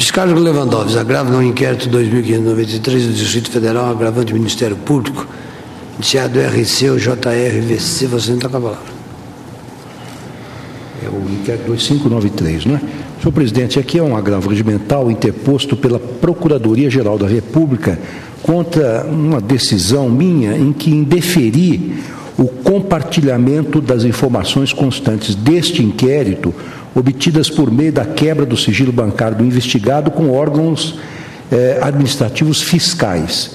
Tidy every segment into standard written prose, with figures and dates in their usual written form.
Descargo Lewandowski, agravo no inquérito 2593 do Distrito Federal, agravante do Ministério Público, iniciado RC ou JRVC, você não está com a palavra. É o inquérito 2593, não é? Senhor presidente, aqui é um agravo regimental interposto pela Procuradoria-Geral da República contra uma decisão minha em que indeferi o compartilhamento das informações constantes deste inquérito obtidas por meio da quebra do sigilo bancário do investigado com órgãos administrativos fiscais.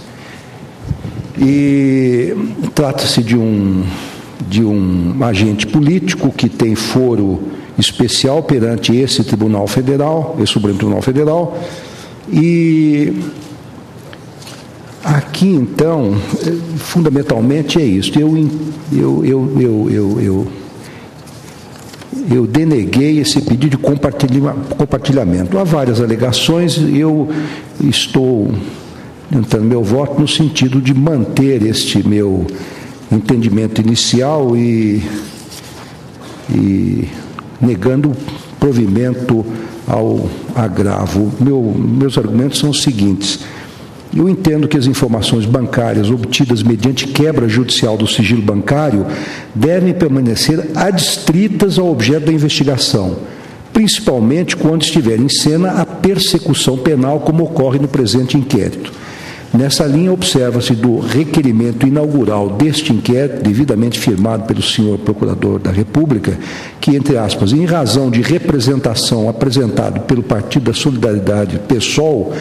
E trata-se de um agente político que tem foro especial perante esse Tribunal Federal, esse Supremo Tribunal Federal, e aqui, então, fundamentalmente é isso. Eu deneguei esse pedido de compartilhamento. Há várias alegações, eu estou dando meu voto no sentido de manter este meu entendimento inicial e negando provimento ao agravo. Meus argumentos são os seguintes. Eu entendo que as informações bancárias obtidas mediante quebra judicial do sigilo bancário devem permanecer adstritas ao objeto da investigação, principalmente quando estiver em cena a persecução penal, como ocorre no presente inquérito. Nessa linha, observa-se do requerimento inaugural deste inquérito, devidamente firmado pelo senhor Procurador da República, que, entre aspas, em razão de representação apresentado pelo Partido da Solidariedade, PSOL,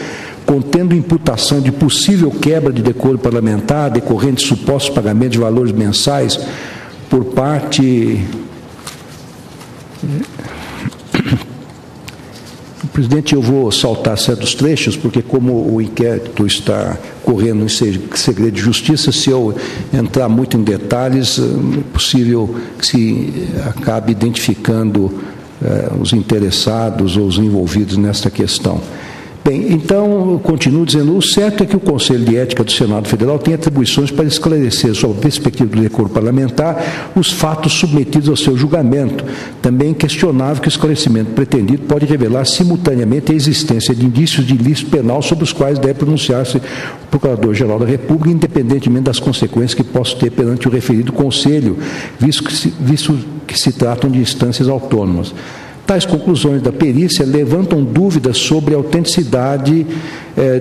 contendo imputação de possível quebra de decoro parlamentar decorrente de supostos pagamentos de valores mensais por parte... Presidente, eu vou saltar certos trechos, porque como o inquérito está correndo em segredo de justiça, se eu entrar muito em detalhes, é possível que se acabe identificando os interessados ou os envolvidos nesta questão. Bem, então, eu continuo dizendo, o certo é que o Conselho de Ética do Senado Federal tem atribuições para esclarecer, sob a perspectiva do decoro parlamentar, os fatos submetidos ao seu julgamento. Também é questionável que o esclarecimento pretendido pode revelar simultaneamente a existência de indícios de ilícito penal sobre os quais deve pronunciar-se o Procurador-Geral da República, independentemente das consequências que possa ter perante o referido Conselho, visto que se tratam de instâncias autônomas. Tais conclusões da perícia levantam dúvidas sobre a autenticidade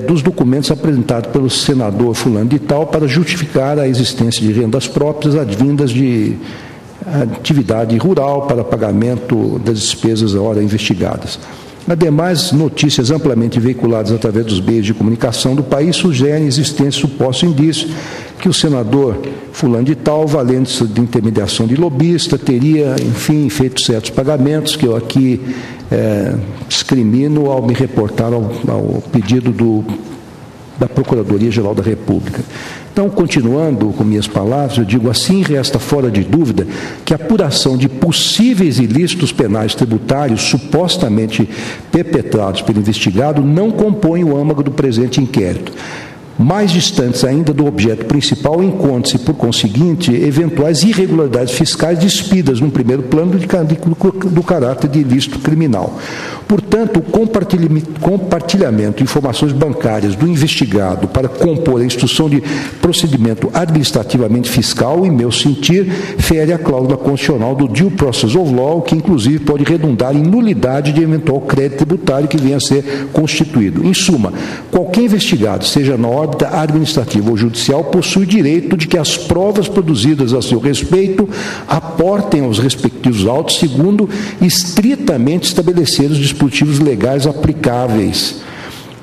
dos documentos apresentados pelo senador fulano de tal para justificar a existência de rendas próprias advindas de atividade rural para pagamento das despesas da hora investigadas. Ademais, notícias amplamente veiculadas através dos meios de comunicação do país sugerem a existência de suposto indício que o senador fulano de tal, valendo-se de intermediação de lobista, teria, enfim, feito certos pagamentos, que eu aqui discrimino ao me reportar ao pedido da Procuradoria-Geral da República. Então, continuando com minhas palavras, eu digo assim, resta fora de dúvida que a apuração de possíveis ilícitos penais tributários supostamente perpetrados pelo investigado não compõe o âmago do presente inquérito. Mais distantes ainda do objeto principal, encontram-se, por conseguinte, eventuais irregularidades fiscais despidas, num primeiro plano, do caráter de ilícito criminal. Portanto, o compartilhamento de informações bancárias do investigado para compor a instrução de procedimento administrativamente fiscal, em meu sentir, fere a cláusula constitucional do Due Process of Law, que inclusive pode redundar em nulidade de eventual crédito tributário que venha a ser constituído. Em suma, qualquer investigado, seja na órbita administrativa ou judicial, possui direito de que as provas produzidas a seu respeito aportem aos respectivos autos segundo estritamente estabelecidos os dispositivos legais aplicáveis,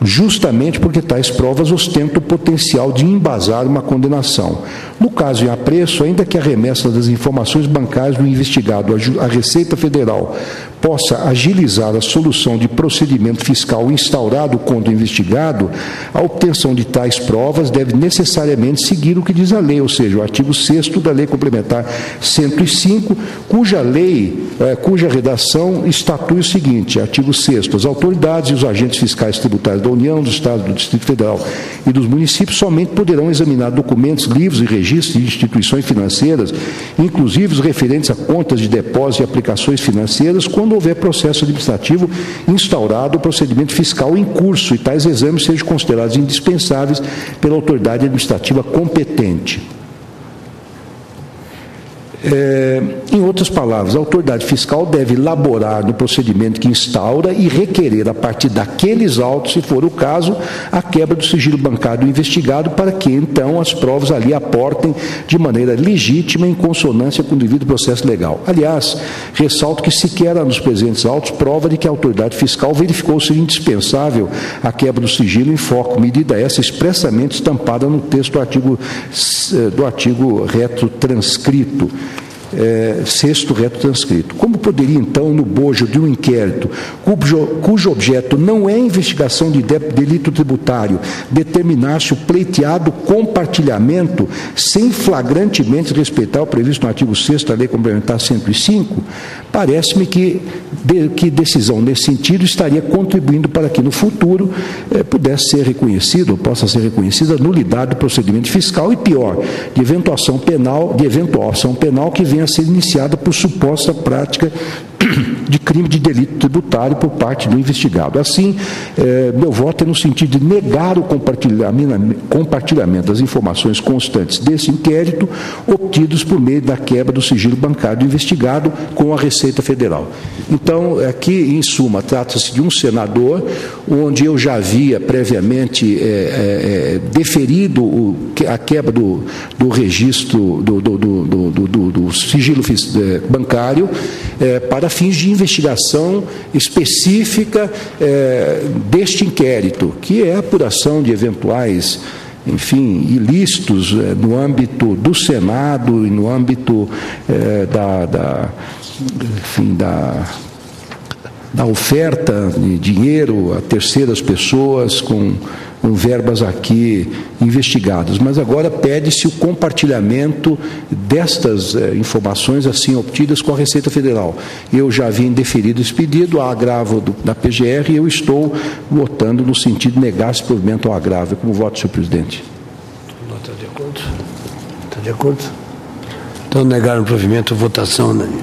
justamente porque tais provas ostentam o potencial de embasar uma condenação. No caso em apreço, ainda que a remessa das informações bancárias do investigado à Receita Federal possa agilizar a solução de procedimento fiscal instaurado contra o investigado, a obtenção de tais provas deve necessariamente seguir o que diz a lei, ou seja, o artigo 6º da Lei Complementar 105, cuja redação estatui o seguinte, artigo 6º, as autoridades e os agentes fiscais tributários da União, do Estado, do Distrito Federal e dos municípios somente poderão examinar documentos, livros e registros de instituições financeiras, inclusive os referentes a contas de depósito e aplicações financeiras, quando não houver processo administrativo instaurado ou procedimento fiscal em curso e tais exames sejam considerados indispensáveis pela autoridade administrativa competente. Em outras palavras, a autoridade fiscal deve elaborar no procedimento que instaura e requerer, a partir daqueles autos, se for o caso, a quebra do sigilo bancário do investigado, para que, então, as provas ali aportem de maneira legítima em consonância com o devido processo legal. Aliás, ressalto que sequer há nos presentes autos prova de que a autoridade fiscal verificou ser indispensável a quebra do sigilo em foco, medida essa expressamente estampada no texto do artigo retrotranscrito. Sexto retrotranscrito. Como poderia, então, no bojo de um inquérito, cujo objeto não é investigação de delito tributário, determinar-se o pleiteado compartilhamento sem flagrantemente respeitar o previsto no artigo 6º da Lei Complementar 105, parece-me que decisão nesse sentido estaria contribuindo para que, no futuro, pudesse ser reconhecido, ou possa ser reconhecida a nulidade do procedimento fiscal e, pior, de eventual ação penal que venha a ser iniciada por suposta prática de crime de delito tributário por parte do investigado. Assim, meu voto é no sentido de negar o compartilhamento das informações constantes desse inquérito obtidos por meio da quebra do sigilo bancário do investigado com a Receita Federal. Então, aqui, em suma, trata-se de um senador onde eu já havia previamente deferido a quebra do registro do sigilo bancário para fins de investigação específica deste inquérito, que é a apuração de eventuais, enfim, ilícitos no âmbito do Senado e no âmbito da oferta de dinheiro a terceiras pessoas com verbas aqui investigadas. Mas agora pede-se o compartilhamento destas informações assim obtidas com a Receita Federal. Eu já havia indeferido esse pedido, há agravo da PGR, e eu estou votando no sentido de negar esse provimento ao agravo. Como voto, senhor presidente? Está de acordo? Está de acordo? Então, negar o provimento, votação unânime.